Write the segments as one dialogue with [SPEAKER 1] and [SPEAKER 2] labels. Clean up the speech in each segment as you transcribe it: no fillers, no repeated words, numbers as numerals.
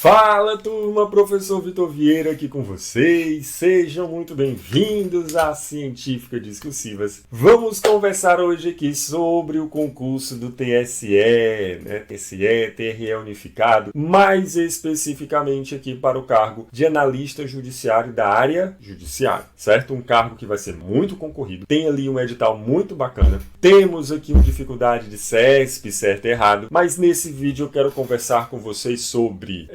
[SPEAKER 1] Fala turma, professor Vitor Vieira aqui com vocês, sejam muito bem-vindos à Científica Discursivas. Vamos conversar hoje aqui sobre o concurso do TSE, TSE, TRE unificado, mais especificamente aqui para o cargo de analista judiciário da área judiciária, certo? Um cargo que vai ser muito concorrido, tem ali um edital muito bacana, temos aqui uma dificuldade de CESP, certo e errado, mas nesse vídeo eu quero conversar com vocês sobre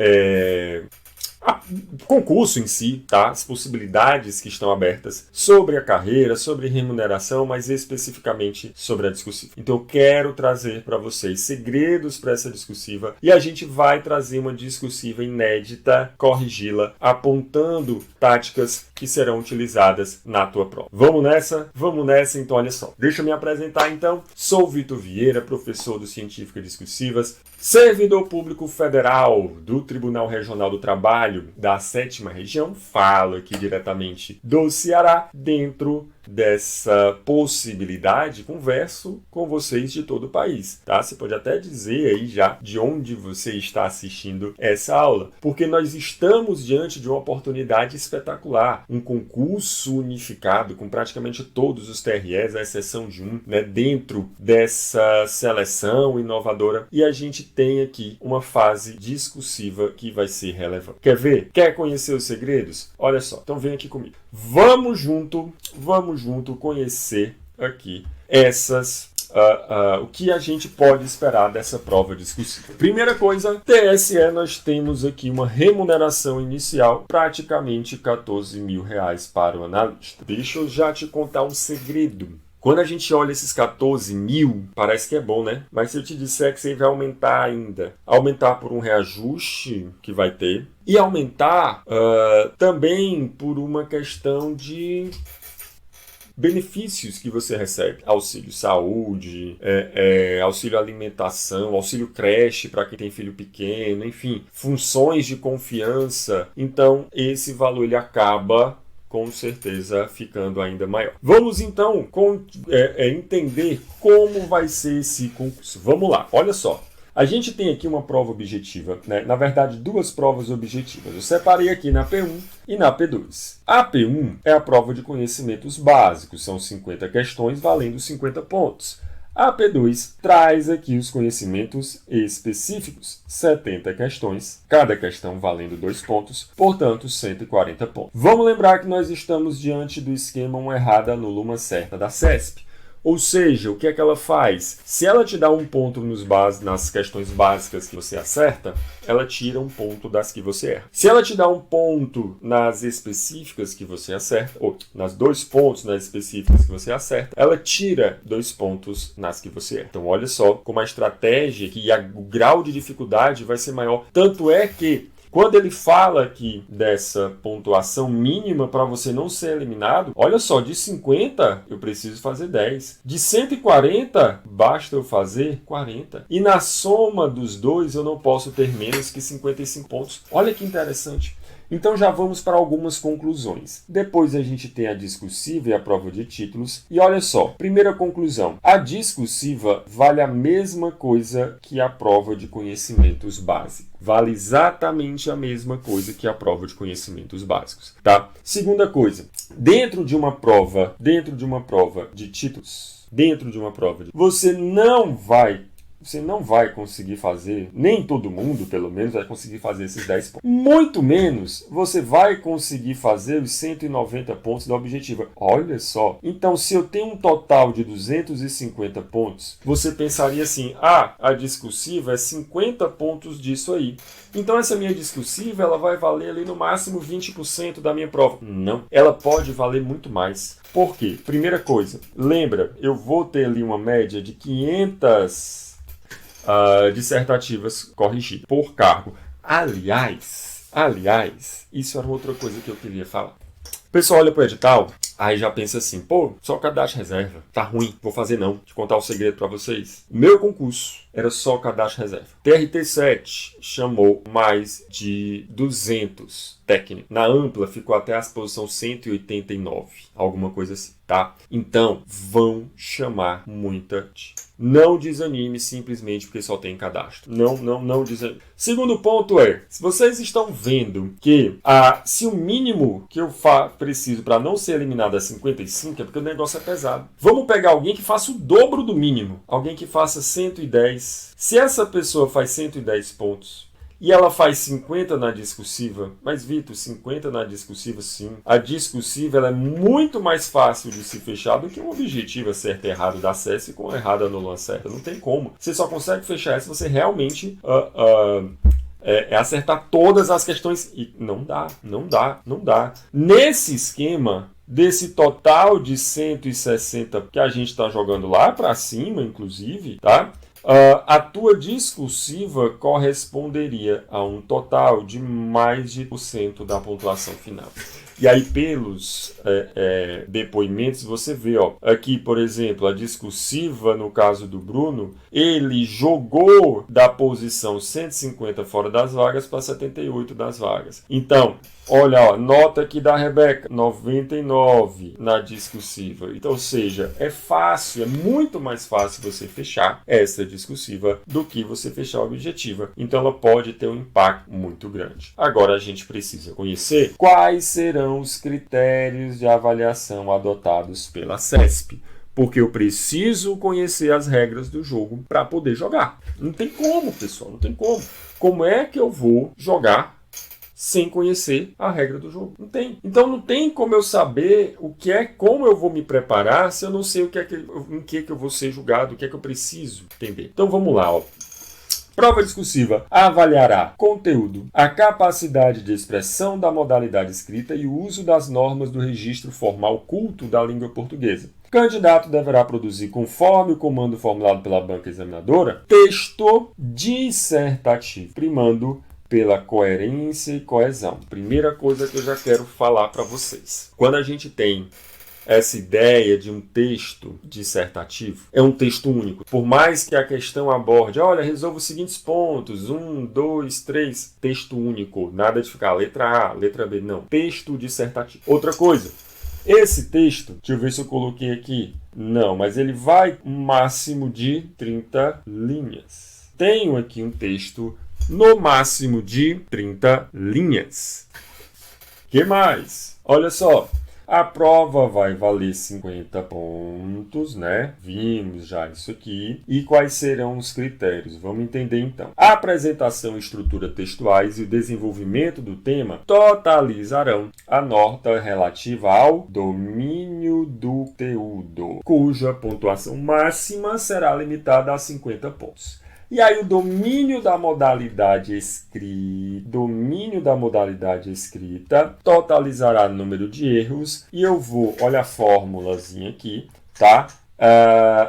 [SPEAKER 1] concurso em si, tá? As possibilidades que estão abertas sobre a carreira, sobre remuneração, mas especificamente sobre a discursiva. Então eu quero trazer para vocês segredos para essa discursiva e a gente vai trazer uma discursiva inédita, corrigi-la, apontando táticas que serão utilizadas na tua prova. Vamos nessa? Vamos nessa, então olha só. Deixa eu me apresentar então. Sou Vitor Vieira, professor do Científica Discursivas, servidor público federal do Tribunal Regional do Trabalho da 7ª Região, falo aqui diretamente do Ceará. Dentro dessa possibilidade, converso com vocês de todo o país, tá? Você pode até dizer aí já de onde você está assistindo essa aula, porque nós estamos diante de uma oportunidade espetacular, um concurso unificado com praticamente todos os TREs, à exceção de um, dentro dessa seleção inovadora, e a gente tem aqui uma fase discursiva que vai ser relevante. Quer ver? Quer conhecer os segredos? Olha só, então vem aqui comigo. Vamos junto conhecer aqui o que a gente pode esperar dessa prova discursiva. Primeira coisa, TSE, nós temos aqui uma remuneração inicial praticamente R$14 mil para o analista. Deixa eu já te contar um segredo. Quando a gente olha esses 14 mil, parece que é bom, né? Mas se eu te disser que você vai aumentar ainda, aumentar por um reajuste que vai ter, e aumentar também por uma questão de benefícios que você recebe. Auxílio saúde, auxílio alimentação, auxílio creche para quem tem filho pequeno, enfim, funções de confiança. Então, esse valor ele acaba com certeza ficando ainda maior. Vamos então entender como vai ser esse concurso. Vamos lá, olha só. A gente tem aqui uma prova objetiva, na verdade duas provas objetivas. Eu separei aqui na P1 e na P2. A P1 é a prova de conhecimentos básicos, são 50 questões valendo 50 pontos. A P2 traz aqui os conhecimentos específicos, 70 questões, cada questão valendo 2 pontos, portanto 140 pontos. Vamos lembrar que nós estamos diante do esquema uma errada anula uma certa da CESP. Ou seja, o que é que ela faz? Se ela te dá um ponto nas questões básicas que você acerta, ela tira um ponto das que você erra. Se ela te dá um ponto nas específicas que você acerta, ou nas 2 pontos nas específicas que você acerta, ela tira 2 pontos nas que você erra. Então olha só como a estratégia e o grau de dificuldade vai ser maior. Tanto é que quando ele fala aqui dessa pontuação mínima para você não ser eliminado, olha só, de 50 eu preciso fazer 10. De 140, basta eu fazer 40. E na soma dos dois eu não posso ter menos que 55 pontos. Olha que interessante. Então já vamos para algumas conclusões. Depois a gente tem a discursiva e a prova de títulos. E olha só, primeira conclusão. A discursiva vale a mesma coisa que a prova de conhecimentos básicos. Vale exatamente a mesma coisa que a prova de conhecimentos básicos, tá? Segunda coisa, dentro de uma prova de títulos, você não vai conseguir fazer, nem todo mundo, pelo menos, vai conseguir fazer esses 10 pontos. Muito menos você vai conseguir fazer os 190 pontos da objetiva. Olha só. Então, se eu tenho um total de 250 pontos, você pensaria assim, a discursiva é 50 pontos disso aí. Então, essa minha discursiva, ela vai valer ali no máximo 20% da minha prova. Não. Ela pode valer muito mais. Por quê? Primeira coisa, lembra, eu vou ter ali uma média de 500 dissertativas corrigidas por cargo. Aliás, isso era outra coisa que eu queria falar. O pessoal olha para o edital, aí já pensa assim, só cadastro reserva, tá ruim, vou fazer não. Deixa eu contar um segredo para vocês. Meu concurso era só cadastro reserva. TRT7 chamou mais de 200 técnicos. Na ampla ficou até a posição 189, alguma coisa assim, tá? Então, vão chamar muita gente. Não desanime simplesmente porque só tem cadastro. Não desanime. Segundo ponto é, se vocês estão vendo que se o mínimo que eu preciso para não ser eliminado é 55, é porque o negócio é pesado. Vamos pegar alguém que faça o dobro do mínimo. Alguém que faça 110. Se essa pessoa faz 110 pontos, e ela faz 50 na discursiva. Mas, Vitor, 50 na discursiva, sim. A discursiva ela é muito mais fácil de se fechar do que uma objetiva certa e errada da CES e com errada anulando certa. Não tem como. Você só consegue fechar se você realmente acertar todas as questões. E não dá. Nesse esquema, desse total de 160 que a gente está jogando lá para cima, inclusive, tá? A tua discursiva corresponderia a um total de mais de 1% da pontuação final. E aí, pelos depoimentos, você vê, aqui, por exemplo, a discursiva, no caso do Bruno, ele jogou da posição 150 fora das vagas para 78 das vagas. Então, olha, nota aqui da Rebeca, 99 na discursiva. Então, ou seja, é fácil, é muito mais fácil você fechar essa discursiva do que você fechar a objetiva. Então, ela pode ter um impacto muito grande. Agora, a gente precisa conhecer quais serão os critérios de avaliação adotados pela CESP. Porque eu preciso conhecer as regras do jogo para poder jogar. Não tem como, pessoal, não tem como. Como é que eu vou jogar sem conhecer a regra do jogo? Não tem. Então não tem como eu saber como eu vou me preparar se eu não sei em que eu vou ser julgado, o que é que eu preciso entender. Então vamos lá, Prova discursiva avaliará conteúdo, a capacidade de expressão da modalidade escrita e o uso das normas do registro formal culto da língua portuguesa. O candidato deverá produzir, conforme o comando formulado pela banca examinadora, texto dissertativo, primando pela coerência e coesão. Primeira coisa que eu já quero falar para vocês. Quando a gente tem essa ideia de um texto dissertativo, é um texto único. Por mais que a questão aborde, olha, resolva os seguintes pontos, 1, 2, 3, texto único. Nada de ficar letra A, letra B, não. Texto dissertativo. Outra coisa, esse texto, deixa eu ver se eu coloquei aqui. Não, mas ele vai um máximo de 30 linhas. Tenho aqui um texto no máximo de 30 linhas. O que mais? Olha só. A prova vai valer 50 pontos, né? Vimos já isso aqui. E quais serão os critérios? Vamos entender então. A apresentação e estrutura textuais e o desenvolvimento do tema totalizarão a nota relativa ao domínio do conteúdo, cuja pontuação máxima será limitada a 50 pontos. E aí o domínio da modalidade escrita totalizará o número de erros e eu vou, olha a formulazinha aqui, tá?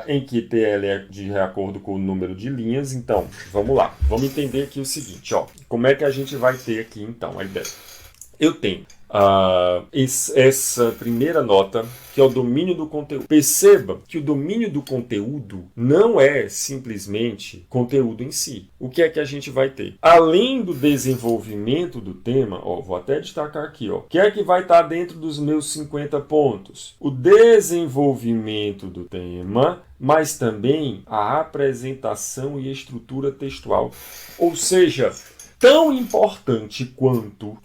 [SPEAKER 1] Em que TL é de acordo com o número de linhas. Então, vamos lá. Vamos entender aqui o seguinte, como é que a gente vai ter aqui então a ideia? Eu tenho essa primeira nota, que é o domínio do conteúdo. Perceba que o domínio do conteúdo não é simplesmente conteúdo em si. O que é que a gente vai ter? Além do desenvolvimento do tema, vou até destacar aqui, o que é que vai estar dentro dos meus 50 pontos? O desenvolvimento do tema, mas também a apresentação e estrutura textual. Ou seja, tão importante quanto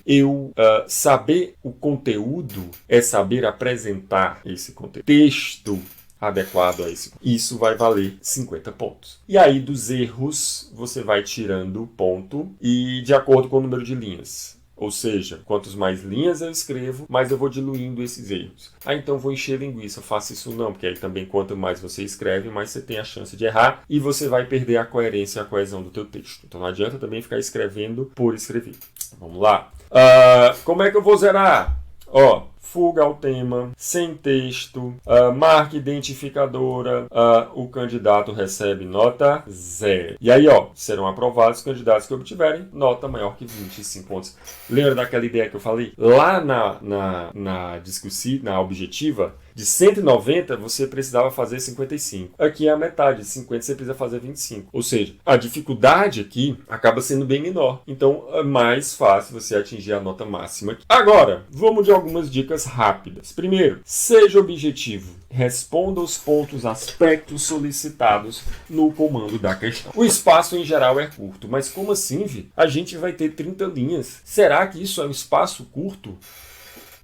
[SPEAKER 1] eu saber o conteúdo é saber apresentar esse conteúdo. Texto adequado a isso. Isso vai valer 50 pontos. E aí, dos erros, você vai tirando ponto e de acordo com o número de linhas. Ou seja, quantos mais linhas eu escrevo, mais eu vou diluindo esses erros. Então vou encher linguiça, faça isso não, porque aí também quanto mais você escreve, mais você tem a chance de errar e você vai perder a coerência e a coesão do teu texto. Então não adianta também ficar escrevendo por escrever. Vamos lá. Como é que eu vou zerar? Fuga ao tema, sem texto, marca identificadora, o candidato recebe nota 0. E aí, serão aprovados os candidatos que obtiverem nota maior que 25 pontos. Lembra daquela ideia que eu falei? Lá na discursiva, na objetiva, de 190 você precisava fazer 55. Aqui é a metade, de 50 você precisa fazer 25. Ou seja, a dificuldade aqui acaba sendo bem menor. Então é mais fácil você atingir a nota máxima aqui. Agora, vamos de algumas dicas dicas rápidas. Primeiro, seja objetivo. Responda os pontos, aspectos solicitados no comando da questão. O espaço em geral é curto, mas como assim, Vi? A gente vai ter 30 linhas. Será que isso é um espaço curto?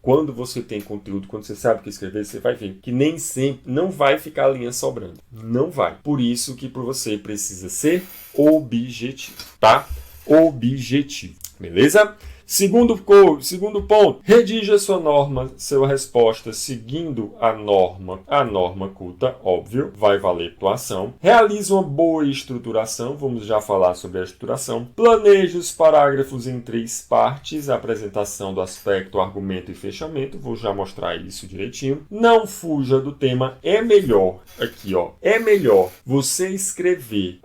[SPEAKER 1] Quando você tem conteúdo, quando você sabe o que escrever, você vai ver que nem sempre não vai ficar a linha sobrando. Não vai. Por isso que por você precisa ser objetivo, tá? Objetivo. Beleza? Segundo ponto, redija sua resposta seguindo a norma culta, óbvio, vai valer tua ação. Realize uma boa estruturação, vamos já falar sobre a estruturação. Planeje os parágrafos em 3 partes, apresentação do aspecto, argumento e fechamento, vou já mostrar isso direitinho. Não fuja do tema, é melhor você escrever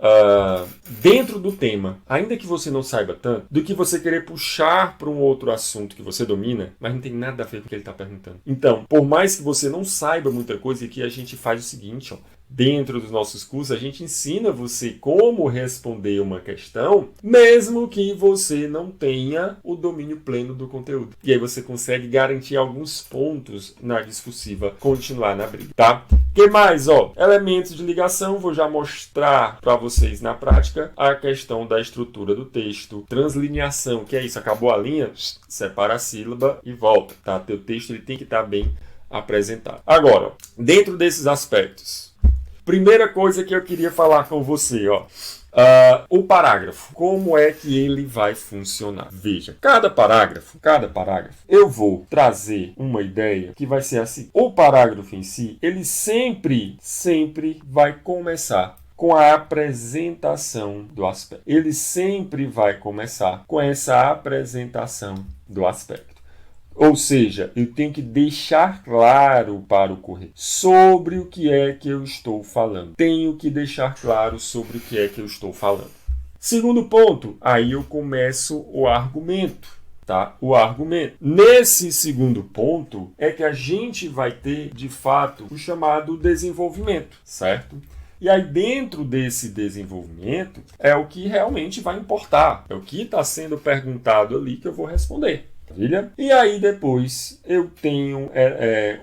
[SPEAKER 1] dentro do tema, ainda que você não saiba tanto, do que você querer puxar para um outro assunto que você domina, mas não tem nada a ver com o que ele está perguntando. Então, por mais que você não saiba muita coisa, aqui a gente faz o seguinte, dentro dos nossos cursos, a gente ensina você como responder uma questão, mesmo que você não tenha o domínio pleno do conteúdo. E aí você consegue garantir alguns pontos na discursiva, continuar na briga, tá? O que mais? Elementos de ligação, vou já mostrar para vocês na prática a questão da estrutura do texto, translineação, que é isso, acabou a linha, separa a sílaba e volta, tá? Teu texto ele tem que estar bem apresentado. Agora, dentro desses aspectos, primeira coisa que eu queria falar com você, o parágrafo. Como é que ele vai funcionar? Veja, cada parágrafo, eu vou trazer uma ideia que vai ser assim. O parágrafo em si, ele sempre vai começar com a apresentação do aspecto. Ele sempre vai começar com essa apresentação do aspecto. Ou seja, eu tenho que deixar claro para o corretor sobre o que é que eu estou falando. Tenho que deixar claro sobre o que é que eu estou falando. Segundo ponto, aí eu começo o argumento. Tá? O argumento. Nesse segundo ponto é que a gente vai ter, de fato, o chamado desenvolvimento, certo? E aí, dentro desse desenvolvimento, é o que realmente vai importar. É o que está sendo perguntado ali que eu vou responder. Maravilha? E aí depois eu tenho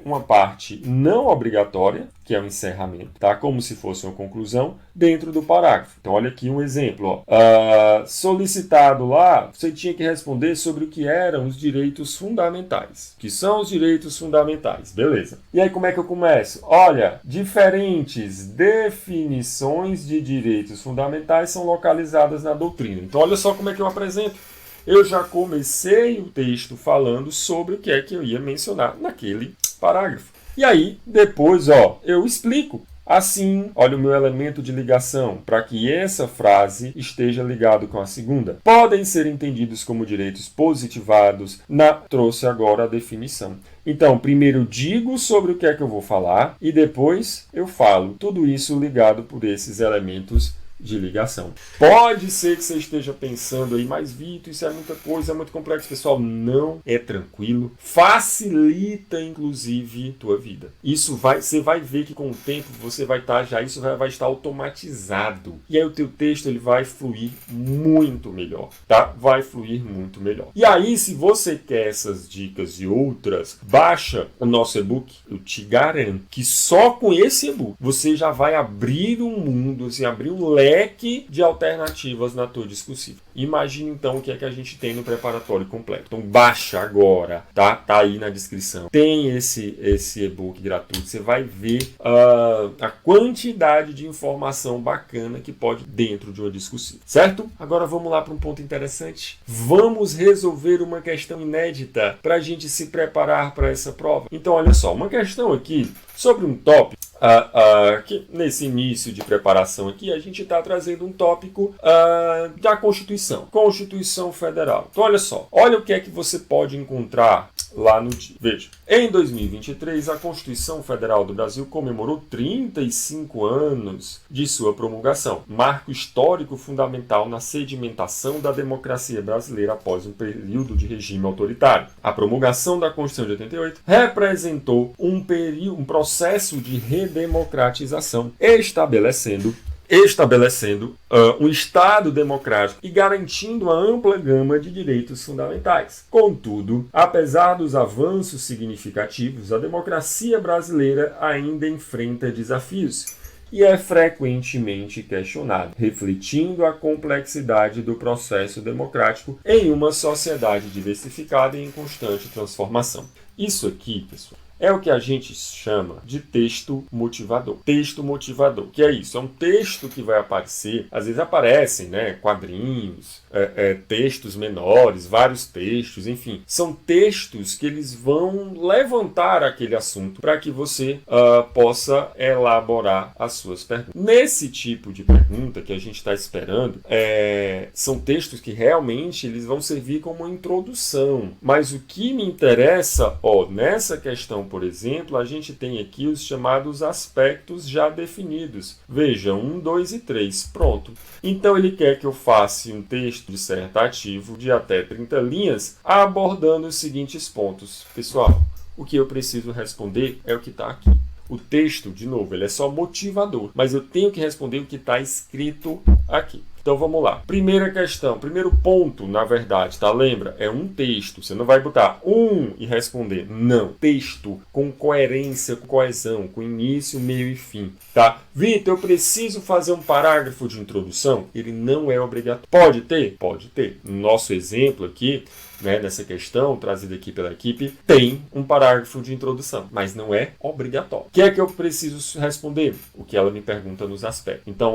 [SPEAKER 1] uma parte não obrigatória, que é o encerramento, tá? Como se fosse uma conclusão dentro do parágrafo. Então olha aqui um exemplo. Solicitado lá, você tinha que responder sobre o que eram os direitos fundamentais. O que são os direitos fundamentais? Beleza. E aí como é que eu começo? Olha, diferentes definições de direitos fundamentais são localizadas na doutrina. Então olha só como é que eu apresento. Eu já comecei o texto falando sobre o que é que eu ia mencionar naquele parágrafo. E aí, depois, eu explico. Assim, olha o meu elemento de ligação, para que essa frase esteja ligado com a segunda. Podem ser entendidos como direitos positivados. Trouxe agora a definição. Então, primeiro eu digo sobre o que é que eu vou falar e depois eu falo. Tudo isso ligado por esses elementos de ligação. Pode ser que você esteja pensando aí, mas Vitor, isso é muita coisa, é muito complexo. Pessoal, não é tranquilo. Facilita, inclusive, tua vida. Você vai ver que com o tempo você vai estar isso vai estar automatizado. E aí o teu texto ele vai fluir muito melhor, tá? Vai fluir muito melhor. E aí, se você quer essas dicas e outras, baixa o nosso e-book. Eu te garanto que só com esse e-book você já vai abrir um mundo, assim, abrir um leque de alternativas na tua discursiva. Imagine então o que é que a gente tem no preparatório completo. Então baixa agora, tá? Tá aí na descrição. Tem esse e-book gratuito. Você vai ver a quantidade de informação bacana que pode dentro de uma discursiva, certo? Agora vamos lá para um ponto interessante. Vamos resolver uma questão inédita para a gente se preparar para essa prova. Então olha só, uma questão aqui sobre um tópico. Que nesse início de preparação aqui, a gente está trazendo um tópico da Constituição. Constituição Federal. Então, olha só. Olha o que é que você pode encontrar lá no dia. Veja. Em 2023, a Constituição Federal do Brasil comemorou 35 anos de sua promulgação. Marco histórico fundamental na sedimentação da democracia brasileira após um período de regime autoritário. A promulgação da Constituição de 88 representou um processo de redemocratização, estabelecendo estabelecendo um Estado democrático e garantindo uma ampla gama de direitos fundamentais. Contudo, apesar dos avanços significativos, a democracia brasileira ainda enfrenta desafios e é frequentemente questionado, refletindo a complexidade do processo democrático em uma sociedade diversificada e em constante transformação. Isso aqui, pessoal, é o que a gente chama de texto motivador. Texto motivador, que é isso? É um texto que vai aparecer, às vezes aparecem, né, quadrinhos, textos menores, vários textos, enfim. São textos que eles vão levantar aquele assunto para que você possa elaborar as suas perguntas. Nesse tipo de pergunta que a gente está esperando, são textos que realmente eles vão servir como introdução. Mas o que me interessa, nessa questão, por exemplo, a gente tem aqui os chamados aspectos já definidos. Veja, 1, 2 e 3. Pronto. Então ele quer que eu faça um texto dissertativo de até 30 linhas abordando os seguintes pontos. Pessoal, o que eu preciso responder é o que está aqui. O texto, de novo, ele é só motivador, mas eu tenho que responder o que está escrito aqui. Então vamos lá. Primeira questão, primeiro ponto, na verdade, tá? Lembra? É um texto. Você não vai botar e responder. Não. Texto com coerência, com coesão, com início, meio e fim, tá? Vitor, eu preciso fazer um parágrafo de introdução? Ele não é obrigatório. Pode ter? Pode ter. No nosso exemplo aqui, né, nessa questão trazida aqui pela equipe, tem um parágrafo de introdução, mas não é obrigatório. O que é que eu preciso responder? O que ela me pergunta nos aspectos. Então,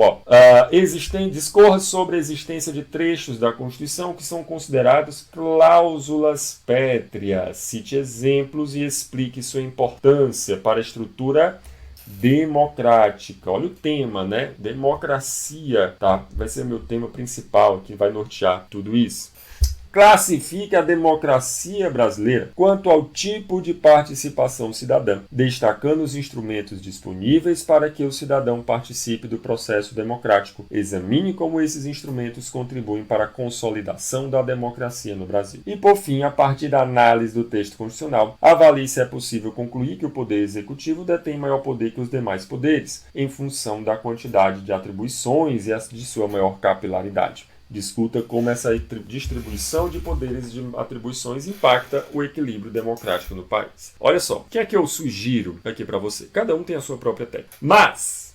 [SPEAKER 1] discorra sobre a existência de trechos da Constituição que são considerados cláusulas pétreas. Cite exemplos e explique sua importância para a estrutura democrática. Olha o tema, né? Democracia, tá? Vai ser meu tema principal que vai nortear tudo isso. Classifique a democracia brasileira quanto ao tipo de participação cidadã, destacando os instrumentos disponíveis para que o cidadão participe do processo democrático. Examine como esses instrumentos contribuem para a consolidação da democracia no Brasil. E, por fim, a partir da análise do texto constitucional, avalie se é possível concluir que o Poder Executivo detém maior poder que os demais poderes, em função da quantidade de atribuições e de sua maior capilaridade. Discuta como essa distribuição de poderes e de atribuições impacta o equilíbrio democrático no país. Olha só, o que é que eu sugiro aqui para você? Cada um tem a sua própria técnica. Mas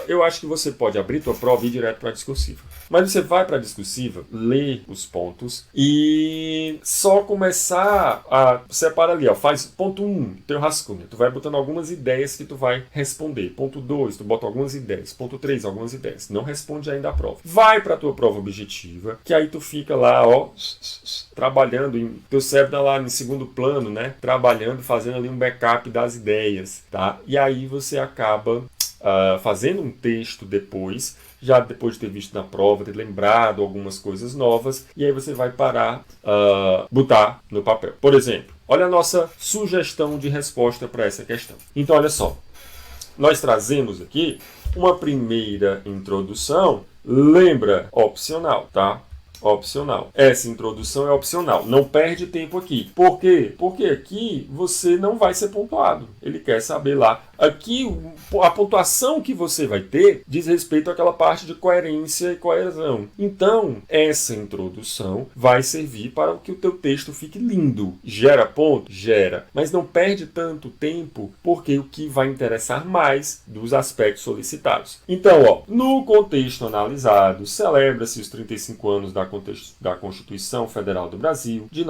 [SPEAKER 1] eu acho que você pode abrir tua prova e ir direto para a discursiva. Mas você vai para a discursiva, lê os pontos e só começar a separar ali, faz ponto 1, teu rascunho, tu vai botando algumas ideias que tu vai responder. Ponto 2, tu bota algumas ideias. Ponto 3, algumas ideias. Não responde ainda a prova. Vai para a tua prova objetiva, que aí tu fica lá, trabalhando, teu cérebro tá lá em segundo plano, né? Trabalhando, fazendo ali um backup das ideias, tá? E aí você acaba fazendo um texto depois, já depois de ter visto na prova, ter lembrado algumas coisas novas, e aí você vai parar, botar no papel. Por exemplo, olha a nossa sugestão de resposta para essa questão. Então, olha só, nós trazemos aqui uma primeira introdução, lembra, opcional, tá? Opcional. Essa introdução é opcional. Não perde tempo aqui. Por quê? Porque aqui você não vai ser pontuado. Ele quer saber lá. Aqui, a pontuação que você vai ter diz respeito àquela parte de coerência e coesão. Então, essa introdução vai servir para que o teu texto fique lindo. Gera ponto? Gera. Mas não perde tanto tempo, porque o que vai interessar mais dos aspectos solicitados. Então, no contexto analisado, celebra-se os 35 anos da Constituição Federal do Brasil, de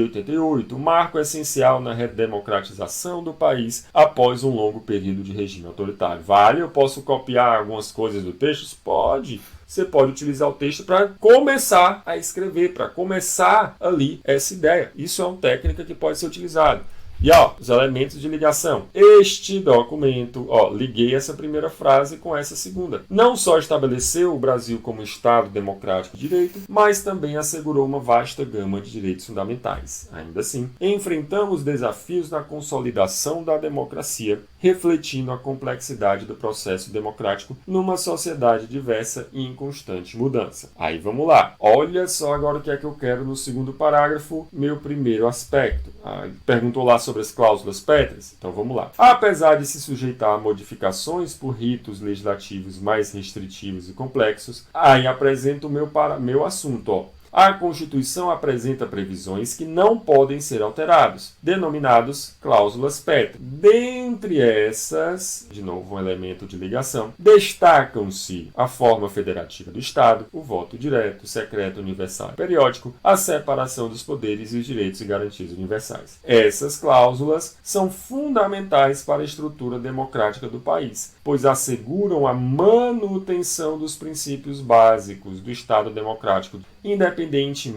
[SPEAKER 1] 88, marco essencial na redemocratização do país após um longo período de regime autoritário. Vale? Eu posso copiar algumas coisas do texto? Pode. Você pode utilizar o texto para começar a escrever, para começar ali essa ideia. Isso é uma técnica que pode ser utilizada. E os elementos de ligação. Este documento, liguei essa primeira frase com essa segunda. Não só estabeleceu o Brasil como Estado democrático de direito, mas também assegurou uma vasta gama de direitos fundamentais. Ainda assim, enfrentamos desafios na consolidação da democracia, refletindo a complexidade do processo democrático numa sociedade diversa e em constante mudança. Aí vamos lá. Olha só agora o que é que eu quero no segundo parágrafo, meu primeiro aspecto. Perguntou lá sobre as cláusulas pétreas? Então vamos lá. Apesar de se sujeitar a modificações por ritos legislativos mais restritivos e complexos, aí apresento o meu assunto, ó. A Constituição apresenta previsões que não podem ser alteradas, denominados cláusulas pétreas. Dentre essas, de novo um elemento de ligação, destacam-se a forma federativa do Estado, o voto direto, secreto, universal e periódico, a separação dos poderes e os direitos e garantias universais. Essas cláusulas são fundamentais para a estrutura democrática do país, pois asseguram a manutenção dos princípios básicos do Estado democrático, independente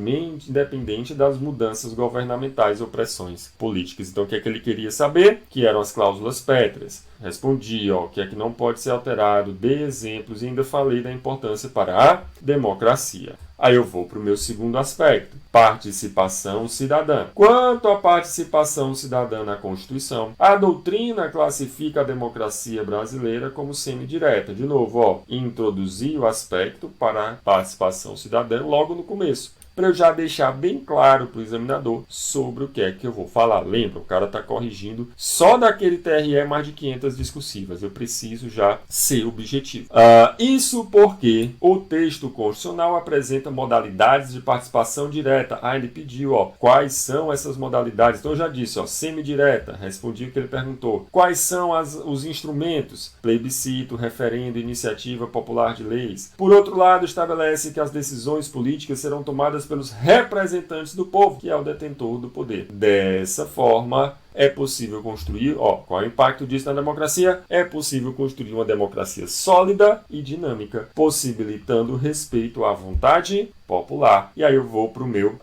[SPEAKER 1] das mudanças governamentais ou pressões políticas. Então, o que é que ele queria saber? Que eram as cláusulas pétreas. Respondi, ó, que é que não pode ser alterado, dei exemplos e ainda falei da importância para a democracia. Aí eu vou para o meu segundo aspecto, participação cidadã. Quanto à participação cidadã na Constituição, a doutrina classifica a democracia brasileira como semidireta. De novo, ó, introduzi o aspecto para a participação cidadã logo no começo, para eu já deixar bem claro para o examinador sobre o que é que eu vou falar. Lembra, o cara está corrigindo só daquele TRE mais de 500 discursivas. Eu preciso já ser objetivo. Isso porque o texto constitucional apresenta modalidades de participação direta. Ele pediu, ó, quais são essas modalidades? Então eu já disse, ó, semidireta. Respondi o que ele perguntou. Quais são os instrumentos? Plebiscito, referendo, iniciativa popular de leis. Por outro lado, estabelece que as decisões políticas serão tomadas pelos representantes do povo, que é o detentor do poder. Dessa forma, é possível construir, qual é o impacto disso na democracia? É possível construir uma democracia sólida e dinâmica, possibilitando o respeito à vontade popular. E aí eu vou para o meu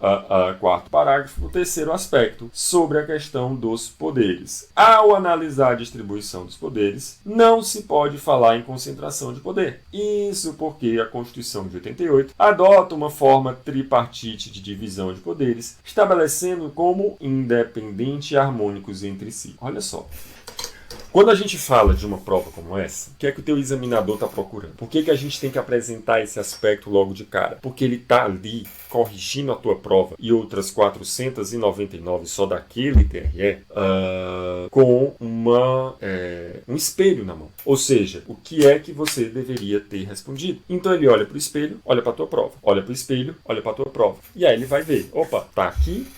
[SPEAKER 1] quarto parágrafo, o terceiro aspecto, sobre a questão dos poderes. Ao analisar a distribuição dos poderes, não se pode falar em concentração de poder. Isso porque a Constituição de 88 adota uma forma tripartite de divisão de poderes, estabelecendo como independente e harmônicos entre si. Olha só. Quando a gente fala de uma prova como essa, o que é que o teu examinador está procurando? Por que a gente tem que apresentar esse aspecto logo de cara? Porque ele está ali corrigindo a tua prova e outras 499 só daquele TRE com um espelho na mão. Ou seja, o que é que você deveria ter respondido? Então ele olha para o espelho, olha para a tua prova. Olha para o espelho, olha para a tua prova. E aí ele vai ver, opa, tá aqui.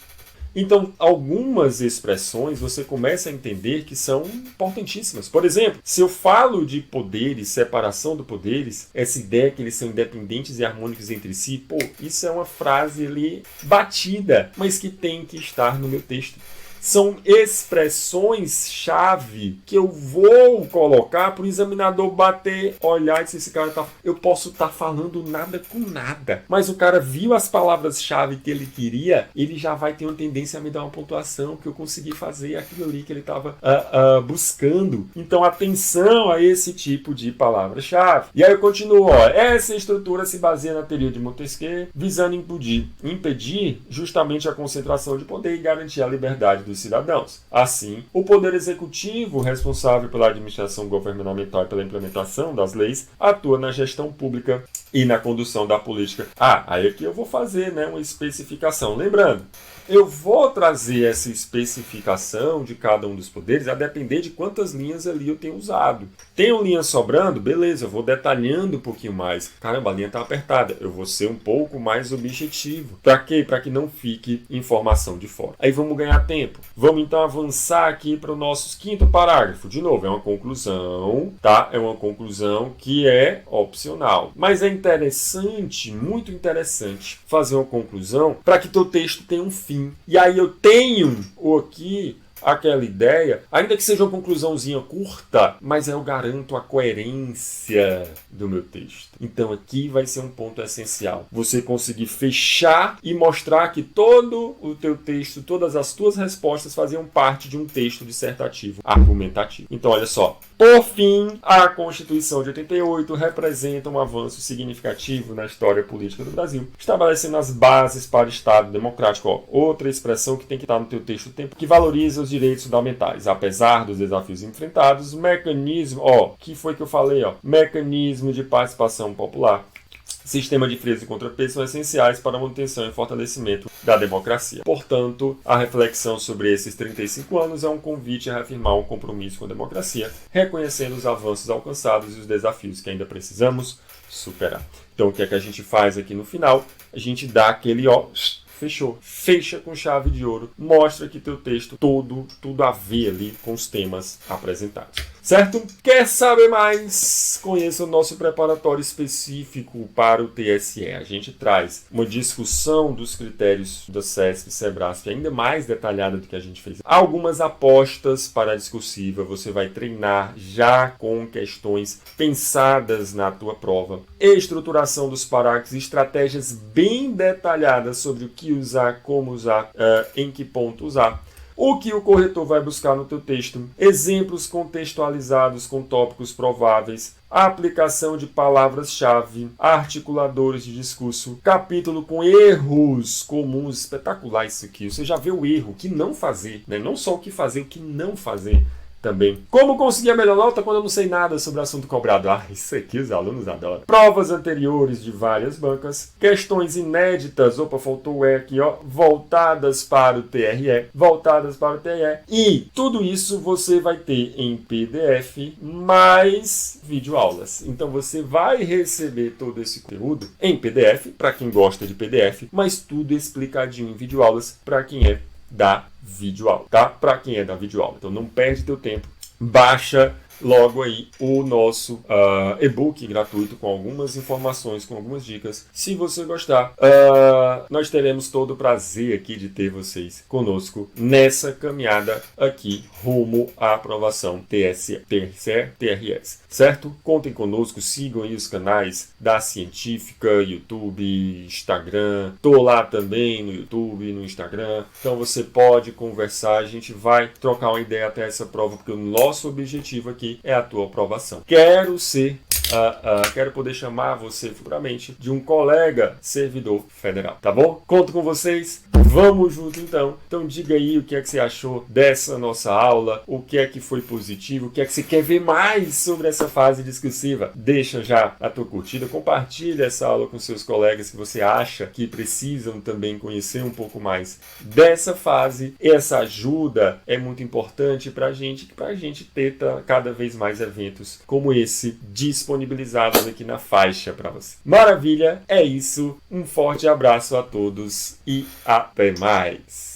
[SPEAKER 1] Então, algumas expressões você começa a entender que são importantíssimas. Por exemplo, se eu falo de poderes, separação de poderes, essa ideia que eles são independentes e harmônicos entre si, isso é uma frase ali batida, mas que tem que estar no meu texto. São expressões-chave que eu vou colocar para o examinador bater, olhar e dizer, esse cara eu posso estar falando nada com nada. Mas o cara viu as palavras-chave que ele queria, ele já vai ter uma tendência a me dar uma pontuação que eu consegui fazer aquilo ali que ele estava buscando. Então, atenção a esse tipo de palavra-chave. E aí eu continuo, essa estrutura se baseia na teoria de Montesquieu, visando impedir justamente a concentração de poder e garantir a liberdade dos cidadãos. Assim, o poder executivo, responsável pela administração governamental e pela implementação das leis, atua na gestão pública e na condução da política. Aí aqui eu vou fazer, uma especificação. Lembrando, eu vou trazer essa especificação de cada um dos poderes a depender de quantas linhas ali eu tenho usado. Tenho linha sobrando? Beleza, eu vou detalhando um pouquinho mais. Caramba, a linha está apertada. Eu vou ser um pouco mais objetivo. Para quê? Para que não fique informação de fora. Aí vamos ganhar tempo. Vamos então avançar aqui para o nosso quinto parágrafo. De novo, é uma conclusão, tá? É uma conclusão que é opcional. Mas é interessante, muito interessante, fazer uma conclusão para que teu texto tenha um fim. E aí eu tenho aqui aquela ideia, ainda que seja uma conclusãozinha curta, mas eu garanto a coerência do meu texto. Então aqui vai ser um ponto essencial. Você conseguir fechar e mostrar que todo o teu texto, todas as tuas respostas faziam parte de um texto dissertativo, argumentativo. Então olha só. Por fim, a Constituição de 88 representa um avanço significativo na história política do Brasil, estabelecendo as bases para o Estado democrático. Outra expressão que tem que estar no teu texto, o tempo que valoriza os direitos fundamentais. Apesar dos desafios enfrentados, mecanismo, que foi que eu falei, mecanismo de participação popular, sistema de freios e contrapesos são essenciais para a manutenção e fortalecimento da democracia. Portanto, a reflexão sobre esses 35 anos é um convite a reafirmar um compromisso com a democracia, reconhecendo os avanços alcançados e os desafios que ainda precisamos superar. Então, o que é que a gente faz aqui no final? A gente dá aquele fechou. Fecha com chave de ouro. Mostra que teu texto tudo a ver ali com os temas apresentados. Certo? Quer saber mais? Conheça o nosso preparatório específico para o TSE. A gente traz uma discussão dos critérios da CESP e Sebrasp ainda mais detalhada do que a gente fez. Algumas apostas para a discursiva. Você vai treinar já com questões pensadas na tua prova. Estruturação dos parágrafos, estratégias bem detalhadas sobre o que usar, como usar, em que ponto usar. O que o corretor vai buscar no teu texto, exemplos contextualizados com tópicos prováveis, a aplicação de palavras-chave, articuladores de discurso, capítulo com erros comuns, espetacular isso aqui. Você já vê o erro, o que não fazer, né? Não só o que fazer, o que não fazer também. Como conseguir a melhor nota quando eu não sei nada sobre o assunto cobrado? Isso aqui os alunos adoram. Provas anteriores de várias bancas, questões inéditas, faltou o E aqui, voltadas para o TRE, e tudo isso você vai ter em PDF mais videoaulas. Então você vai receber todo esse conteúdo em PDF, para quem gosta de PDF, mas tudo explicadinho em videoaulas para quem é da videoaula, tá? Para quem é da videoaula. Então não perde teu tempo, baixa logo aí o nosso e-book gratuito com algumas informações, com algumas dicas. Se você gostar, nós teremos todo o prazer aqui de ter vocês conosco nessa caminhada aqui rumo à aprovação TSE, TRS, certo? Contem conosco, sigam aí os canais da Científica, YouTube, Instagram. Tô lá também no YouTube, no Instagram. Então você pode conversar, a gente vai trocar uma ideia até essa prova, porque o nosso objetivo aqui é a tua aprovação. Quero poder chamar você futuramente de um colega servidor federal, tá bom? Conto com vocês, vamos junto então. Então diga aí o que é que você achou dessa nossa aula, o que é que foi positivo, o que é que você quer ver mais sobre essa fase discursiva. Deixa já a tua curtida, compartilha essa aula com seus colegas que você acha que precisam também conhecer um pouco mais dessa fase. Essa ajuda é muito importante para a gente ter cada vez mais eventos como esse disponibilizados aqui na faixa para você. Maravilha, é isso. Um forte abraço a todos e até mais.